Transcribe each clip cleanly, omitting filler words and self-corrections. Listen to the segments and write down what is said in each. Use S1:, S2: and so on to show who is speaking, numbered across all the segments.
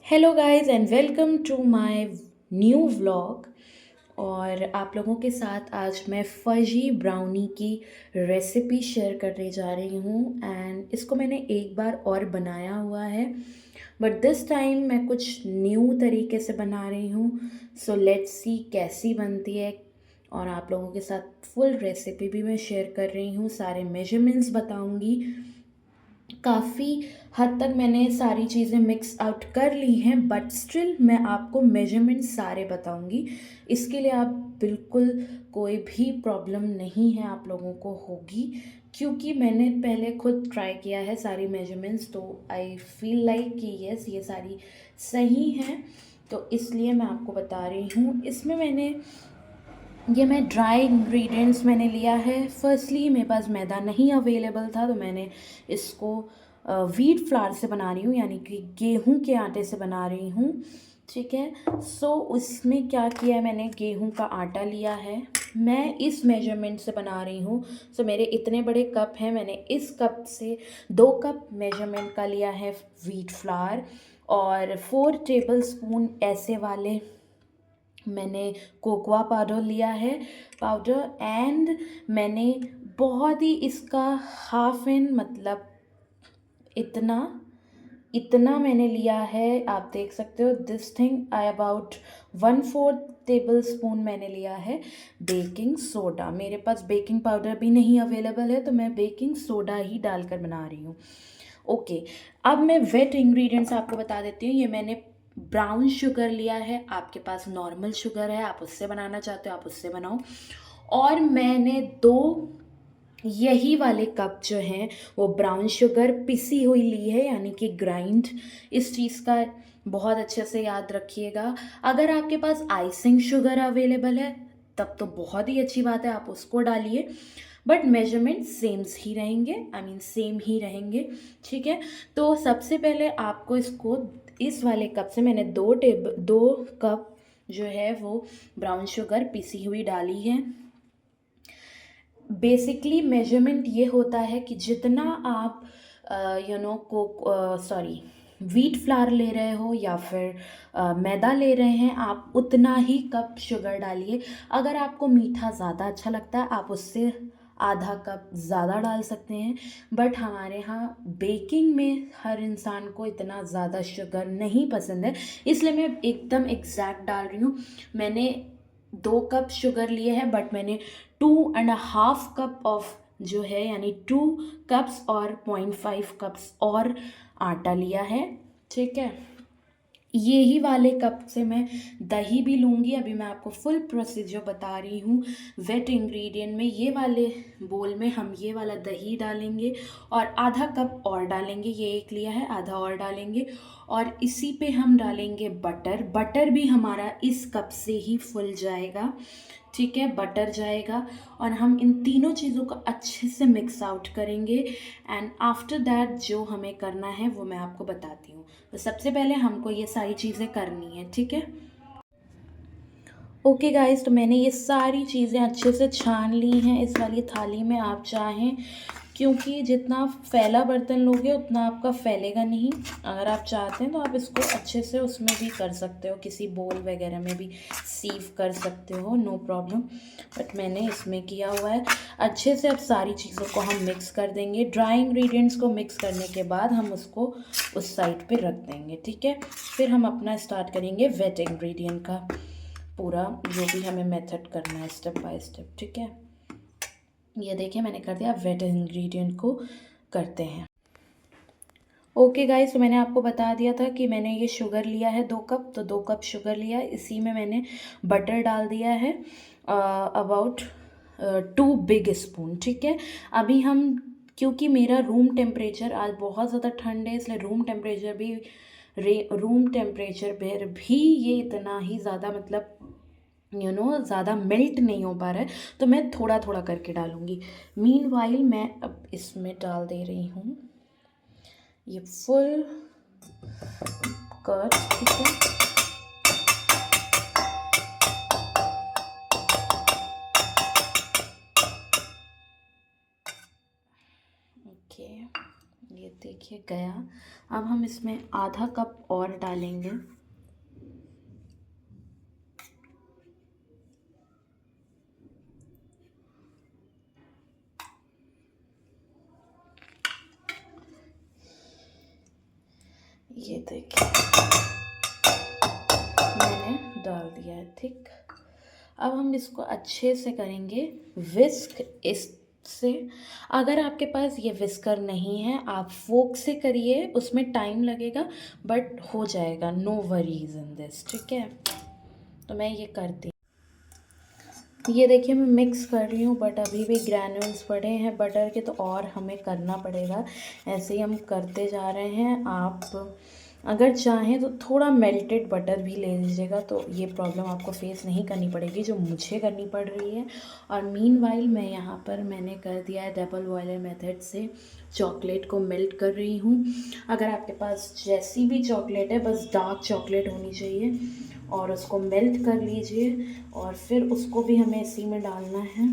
S1: Hello guys and welcome to my new vlog. और आप लोगों के साथ आज मैं फजी ब्राउनी की रेसिपी शेयर करने जा रही हूँ। एंड इसको मैंने एक बार और बनाया हुआ है, बट दिस टाइम मैं कुछ न्यू तरीके से बना रही हूँ। सो लेट्स सी कैसी बनती है। और आप लोगों के साथ फुल रेसिपी भी मैं शेयर कर रही हूँ, सारे मेजरमेंट्स बताऊँगी। काफ़ी हद तक मैंने सारी चीज़ें मिक्स आउट कर ली हैं, बट स्टिल मैं आपको मेजरमेंट सारे बताऊंगी। इसके लिए आप बिल्कुल कोई भी प्रॉब्लम नहीं है आप लोगों को होगी, क्योंकि मैंने पहले खुद ट्राई किया है सारी मेजरमेंट्स, तो आई फील लाइक कि यस ये सारी सही हैं। तो इसलिए मैं आपको बता रही हूँ। इसमें मैं ड्राई इंग्रेडिएंट्स मैंने लिया है। फर्स्टली मेरे पास मैदा नहीं अवेलेबल था, तो मैंने इसको व्हीट फ्लावर से बना रही हूँ, यानी कि गेहूं के आटे से बना रही हूँ। ठीक है। सो उसमें क्या किया है, मैंने गेहूं का आटा लिया है। मैं इस मेजरमेंट से बना रही हूँ। सो मेरे इतने बड़े कप हैं, मैंने इस कप से 2 कप मेजरमेंट का लिया है व्हीट फ्लावर। और 4 टेबल स्पून ऐसे वाले मैंने कोकोआ पाउडर लिया है, पाउडर। एंड मैंने बहुत ही इसका हाफ इन मतलब इतना इतना मैंने लिया है। आप देख सकते हो this thing I about 1/4 table spoon मैंने लिया है बेकिंग सोडा। मेरे पास बेकिंग पाउडर भी नहीं अवेलेबल है, तो मैं बेकिंग सोडा ही डालकर बना रही हूँ। ओके। अब मैं वेट इंग्रेडिएंट्स आपको बता देती हूँ। ये मैंने ब्राउन शुगर लिया है, आपके पास नॉर्मल शुगर है, आप उससे बनाना चाहते हो आप उससे बनाओ। और मैंने 2 यही वाले कप जो हैं वो ब्राउन शुगर पिसी हुई ली है, यानी कि ग्राइंड। इस चीज़ का बहुत अच्छे से याद रखिएगा। अगर आपके पास आइसिंग शुगर अवेलेबल है तब तो बहुत ही अच्छी बात है, आप उसको डालिए। बट मेजरमेंट सेम्स ही रहेंगे, आई मीन सेम ही रहेंगे। ठीक है। तो सबसे पहले आपको इसको इस वाले कप से मैंने 2 कप जो है वो ब्राउन शुगर पिसी हुई डाली है। बेसिकली मेजरमेंट ये होता है कि जितना आप सॉरी व्हीट फ्लावर ले रहे हो या फिर मैदा ले रहे हैं, आप उतना ही कप शुगर डालिए। अगर आपको मीठा ज़्यादा अच्छा लगता है आप उससे आधा कप ज़्यादा डाल सकते हैं। बट हमारे यहाँ बेकिंग में हर इंसान को इतना ज़्यादा शुगर नहीं पसंद है, इसलिए मैं एकदम एग्जैक्ट डाल रही हूँ। मैंने 2 कप शुगर लिए हैं, बट मैंने 2.5 कप ऑफ जो है यानी 2 कप्स और 0.5 कप्स और आटा लिया है। ठीक है। यही वाले कप से मैं दही भी लूँगी। अभी मैं आपको फुल प्रोसीजर बता रही हूँ। वेट इंग्रेडिएंट में ये वाले बोल में हम ये वाला दही डालेंगे और आधा कप और डालेंगे। ये एक लिया है, आधा और डालेंगे। और इसी पे हम डालेंगे बटर। बटर भी हमारा इस कप से ही फुल जाएगा। ठीक है, बटर जाएगा। और हम इन तीनों चीज़ों को अच्छे से मिक्स आउट करेंगे। एंड आफ्टर दैट जो हमें करना है वो मैं आपको बताती हूँ। तो सबसे पहले हमको ये सारी चीज़ें करनी है। ठीक है। ओके गाइस, तो मैंने ये सारी चीज़ें अच्छे से छान ली हैं इस वाली थाली में। आप चाहें, क्योंकि जितना फैला बर्तन लोगे उतना आपका फैलेगा नहीं। अगर आप चाहते हैं तो आप इसको अच्छे से उसमें भी कर सकते हो, किसी बोल वगैरह में भी सीव कर सकते हो, नो प्रॉब्लम। बट मैंने इसमें किया हुआ है। अच्छे से अब सारी चीज़ों को हम मिक्स कर देंगे। ड्राई इंग्रेडिएंट्स को मिक्स करने के बाद हम उसको उस साइड पे रख देंगे। ठीक है। फिर हम अपना स्टार्ट करेंगे वेट इंग्रेडिएंट का पूरा, जो भी हमें मेथड करना है स्टेप बाय स्टेप। ठीक है। ये देखिए मैंने कर दिया। वेट इंग्रेडिएंट को करते हैं। ओके गाइस, तो मैंने आपको बता दिया था कि मैंने ये शुगर लिया है 2 कप, तो 2 कप शुगर लिया है। इसी में मैंने बटर डाल दिया है अबाउट 2 बिग स्पून। ठीक है। अभी हम, क्योंकि मेरा रूम टेम्परेचर आज बहुत ज़्यादा ठंड है, इसलिए रूम टेम्परेचर पर भी ये इतना ही ज़्यादा मतलब ज़्यादा मेल्ट नहीं हो पा रहा है, तो मैं थोड़ा थोड़ा करके डालूँगी। मीनवाइल मैं अब इसमें डाल दे रही हूँ ये फुल कर्ड। ठीक है। ओके, ये देखिए गया। अब हम इसमें आधा कप और डालेंगे। ये देखिए मैंने डाल दिया है, ठीक। अब हम इसको अच्छे से करेंगे विस्क। इससे अगर आपके पास ये विस्कर नहीं है, आप फोक से करिए, उसमें टाइम लगेगा बट हो जाएगा, नो वरीज इन दिस, ठीक है। तो मैं ये करती, ये देखिए मैं मिक्स कर रही हूँ, बट अभी भी ग्रैन्यूल्स पड़े हैं बटर के, तो और हमें करना पड़ेगा। ऐसे ही हम करते जा रहे हैं। आप अगर चाहें तो थोड़ा मेल्टेड बटर भी ले लीजिएगा, तो ये प्रॉब्लम आपको फेस नहीं करनी पड़ेगी जो मुझे करनी पड़ रही है। और मीनवाइल मैं यहाँ पर मैंने कर दिया है डबल बॉयलर मेथड से, चॉकलेट को मेल्ट कर रही हूँ। अगर आपके पास जैसी भी चॉकलेट है, बस डार्क चॉकलेट होनी चाहिए, और उसको मेल्ट कर लीजिए। और फिर उसको भी हमें इसी में डालना है,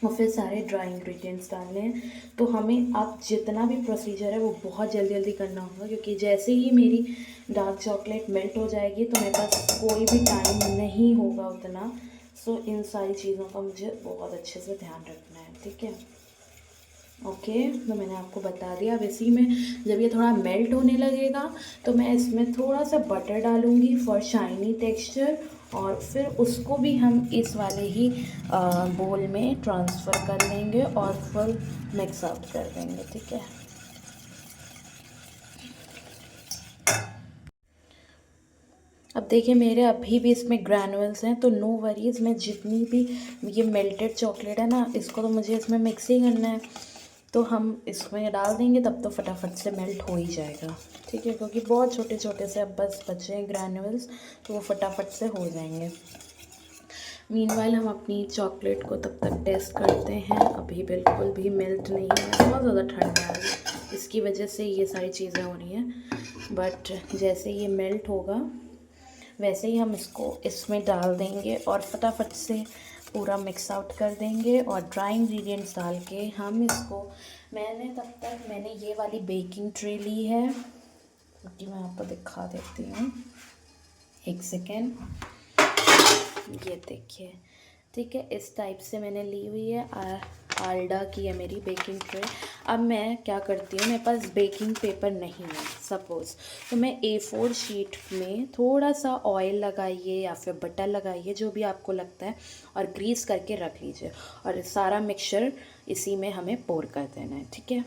S1: और फिर सारे ड्राई इंग्रेडिएंट्स डालने हैं। तो हमें अब जितना भी प्रोसीजर है वो बहुत जल्दी जल्दी करना होगा, क्योंकि जैसे ही मेरी डार्क चॉकलेट मेल्ट हो जाएगी तो मेरे पास कोई भी टाइम नहीं होगा उतना। सो इन सारी चीज़ों का मुझे बहुत अच्छे से ध्यान रखना है, ठीक है। ओके, तो मैंने आपको बता दिया। अब इसी में जब ये थोड़ा मेल्ट होने लगेगा तो मैं इसमें थोड़ा सा बटर डालूँगी फॉर शाइनी टेक्सचर, और फिर उसको भी हम इस वाले ही बोल में ट्रांसफ़र कर लेंगे और फुल मिक्स आउट कर देंगे, ठीक है। अब देखिए मेरे अभी भी इसमें ग्रैनुअल्स हैं, तो नो वरीज़। मैं जितनी भी ये मेल्टेड चॉकलेट है ना, इसको तो मुझे इसमें मिक्स ही करना है, तो हम इसमें डाल देंगे, तब तो फटाफट से मेल्ट हो ही जाएगा, ठीक है। क्योंकि बहुत छोटे छोटे से अब बस बचे हैं ग्रैनुअल्स, तो वो फटाफट से हो जाएंगे। मीनवाइल हम अपनी चॉकलेट को तब तक टेस्ट करते हैं। अभी बिल्कुल भी मेल्ट नहीं है, बहुत ज़्यादा ठंड है, इसकी वजह से ये सारी चीज़ें हो रही हैं। बट जैसे ये मेल्ट होगा वैसे ही हम इसको इसमें डाल देंगे और फटाफट से पूरा मिक्स आउट कर देंगे। और ड्राई इंग्रेडिएंट्स डाल के हम इसको, तब तक मैंने ये वाली बेकिंग ट्रे ली है, क्योंकि मैं आपको दिखा देती हूँ, एक सेकेंड। ये देखिए, ठीक है, इस टाइप से मैंने ली हुई है। आल्डा की है मेरी बेकिंग ट्रे। अब मैं क्या करती हूँ, मेरे पास बेकिंग पेपर नहीं है सपोज़, तो मैं A4 शीट में थोड़ा सा ऑयल लगाइए या फिर बटर लगाइए, जो भी आपको लगता है, और ग्रीस करके रख लीजिए। और सारा मिक्सचर इसी में हमें पोर कर देना है, ठीक है।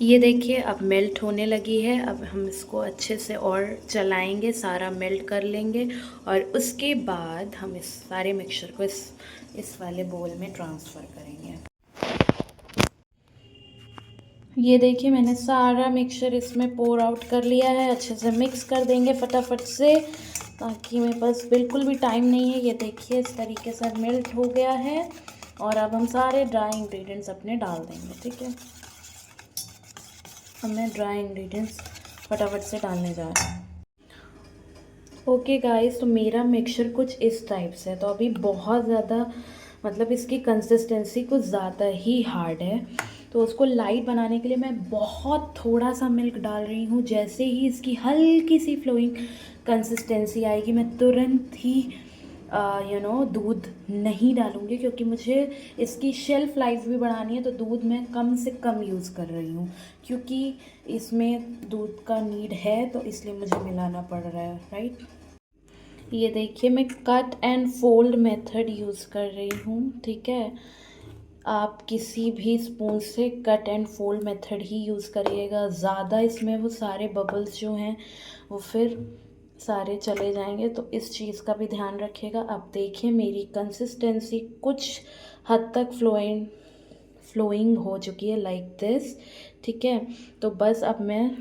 S1: ये देखिए अब मेल्ट होने लगी है। अब हम इसको अच्छे से और चलाएंगे, सारा मेल्ट कर लेंगे, और उसके बाद हम इस सारे मिक्सचर को इस वाले बोल में ट्रांसफ़र करेंगे। ये देखिए मैंने सारा मिक्सचर इसमें पोर आउट कर लिया है। अच्छे से मिक्स कर देंगे फटाफट से, ताकि मेरे पास बिल्कुल भी टाइम नहीं है। ये देखिए इस तरीके से मेल्ट हो गया है, और अब हम सारे ड्राई इंग्रेडिएंट्स अपने डाल देंगे, ठीक है। अब मैं ड्राई इंग्रेडिएंट्स फटाफट से डालने जा रही हूँ। ओके गाइस, तो मेरा मिक्सचर कुछ इस टाइप से है। तो अभी बहुत ज़्यादा, मतलब इसकी कंसिस्टेंसी कुछ ज़्यादा ही हार्ड है, तो उसको लाइट बनाने के लिए मैं बहुत थोड़ा सा मिल्क डाल रही हूँ। जैसे ही इसकी हल्की सी फ्लोइंग कंसिस्टेंसी आएगी, मैं तुरंत ही दूध नहीं डालूँगी, क्योंकि मुझे इसकी शेल्फ़ लाइफ भी बढ़ानी है। तो दूध मैं कम से कम यूज़ कर रही हूँ, क्योंकि इसमें दूध का नीड है, तो इसलिए मुझे मिलाना पड़ रहा है, राइट। ये देखिए मैं cut and fold method use कर रही हूँ, ठीक है। आप किसी भी स्पून से cut and fold method he use करिएगा। ज़्यादा इसमें वो सारे बबल्स जो हैं वो फिर सारे चले जाएंगे, तो इस चीज़ का भी ध्यान रखिएगा। अब देखिए मेरी कंसिस्टेंसी कुछ हद तक फ्लोइंग हो चुकी है, लाइक दिस, ठीक है। तो बस अब मैं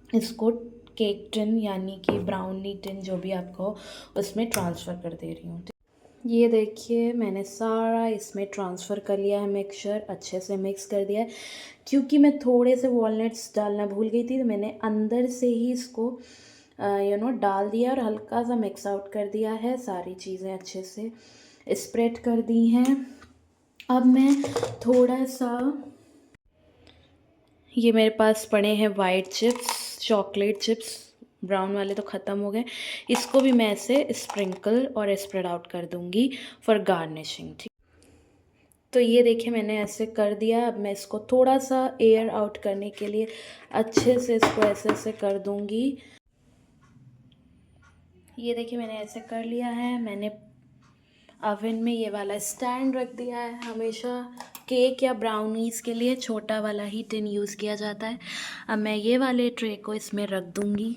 S1: इसको केक टिन यानी कि ब्राउनी टिन, जो भी आपको, उसमें ट्रांसफ़र कर दे रही हूँ। ये देखिए मैंने सारा इसमें ट्रांसफ़र कर लिया है, मिक्सचर अच्छे से मिक्स कर दिया है। क्योंकि मैं थोड़े से वॉलनट्स डालना भूल गई थी, तो मैंने अंदर से ही इसको डाल दिया और हल्का सा मिक्स आउट कर दिया है। सारी चीज़ें अच्छे से स्प्रेड कर दी हैं। अब मैं थोड़ा सा, ये मेरे पास पड़े हैं white chips, chocolate chips, brown वाले तो ख़त्म हो गए। इसको भी मैं ऐसे स्प्रिंकल और स्प्रेड आउट कर दूँगी फॉर गार्निशिंग। ठीक, तो ये देखिए मैंने ऐसे कर दिया। अब मैं इसको थोड़ा सा एयर आउट करने के लिए अच्छे से इसको ऐसे ऐसे कर दूँगी। ये देखिए मैंने ऐसे कर लिया है। मैंने ओवन में ये वाला स्टैंड रख दिया है। हमेशा केक या ब्राउनीज़ के लिए छोटा वाला ही टिन यूज़ किया जाता है। अब मैं ये वाले ट्रे को इसमें रख दूँगी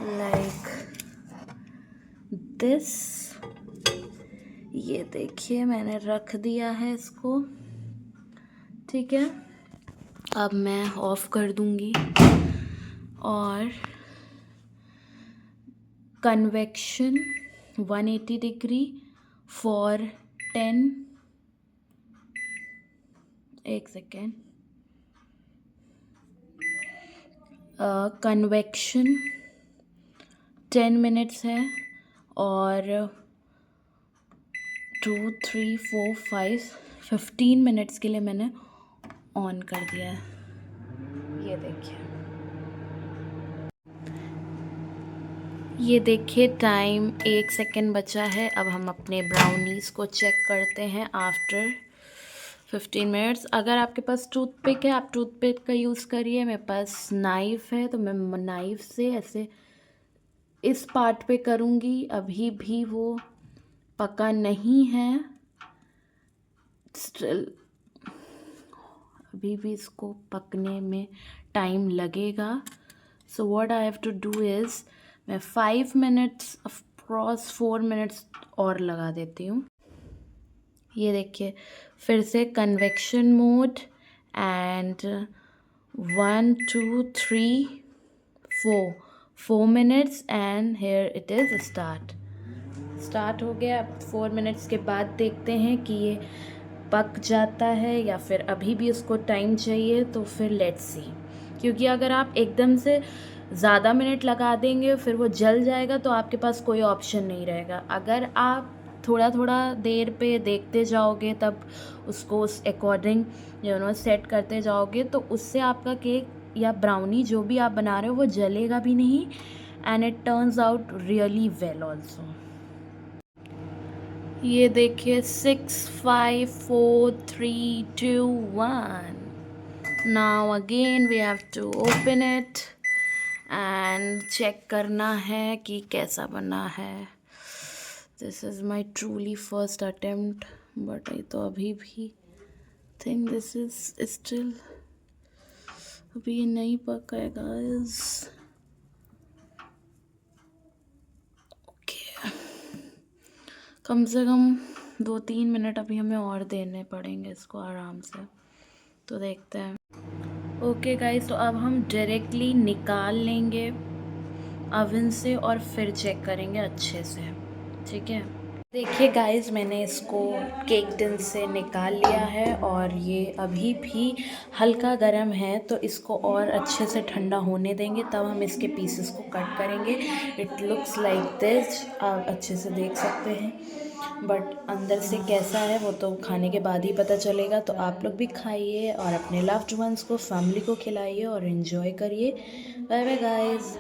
S1: लाइक दिस। ये देखिए मैंने रख दिया है इसको। ठीक है, अब मैं ऑफ कर दूँगी और कन्वेक्शन 180 डिग्री फॉर 10, एक सेकेंड, कन्वेक्शन 10 मिनट्स है और 2 3 4 5 15 मिनट्स के लिए मैंने ऑन कर दिया है। ये देखिए टाइम 1 सेकेंड बचा है। अब हम अपने ब्राउनीज़ को चेक करते हैं आफ्टर 15 मिनट्स। अगर आपके पास टूथपिक है आप टूथपिक का यूज़ करिए। मेरे पास नाइफ़ है तो मैं नाइफ़ से ऐसे इस पार्ट पे करूँगी। अभी भी वो पका नहीं है, स्टिल अभी भी इसको पकने में टाइम लगेगा। So what I have to do is मैं 5 मिनट्स अप्रॉक्स 4 मिनट्स और लगा देती हूँ। ये देखिए फिर से convection mode and 1 2 3 4 minutes and here it is start हो गया। अब 4 मिनट्स के बाद देखते हैं कि ये पक जाता है या फिर अभी भी उसको टाइम चाहिए। तो फिर लेट्स सी, क्योंकि अगर आप एकदम से ज़्यादा मिनट लगा देंगे फिर वो जल जाएगा तो आपके पास कोई ऑप्शन नहीं रहेगा। अगर आप थोड़ा थोड़ा देर पे देखते जाओगे तब उसको उस अकॉर्डिंग सेट करते जाओगे तो उससे आपका केक या ब्राउनी जो भी आप बना रहे हो वो जलेगा भी नहीं and it turns out really well also. ये देखिए 6 5 4 3 2 1। Now again we have to open it and check करना है कि कैसा बना है। This is my truly first attempt but I तो अभी भी थिंक दिस इज स्टिल अभी ये नहीं पका है गाइस। ओके, कम से कम 2-3 मिनट अभी हमें और देने पड़ेंगे इसको आराम से। तो देखते हैं। ओके गाइस, तो अब हम डायरेक्टली निकाल लेंगे ओवन से और फिर चेक करेंगे अच्छे से। ठीक है, देखिए गाइस मैंने इसको केक टिन से निकाल लिया है और ये अभी भी हल्का गर्म है तो इसको और अच्छे से ठंडा होने देंगे तब हम इसके पीसेस को कट करेंगे। इट लुक्स लाइक दिस, आप अच्छे से देख सकते हैं, बट अंदर से कैसा है वो तो खाने के बाद ही पता चलेगा। तो आप लोग भी खाइए और अपने लव्ड वंस को, फैमिली को खिलाइए और इन्जॉय करिए। Bye bye guys.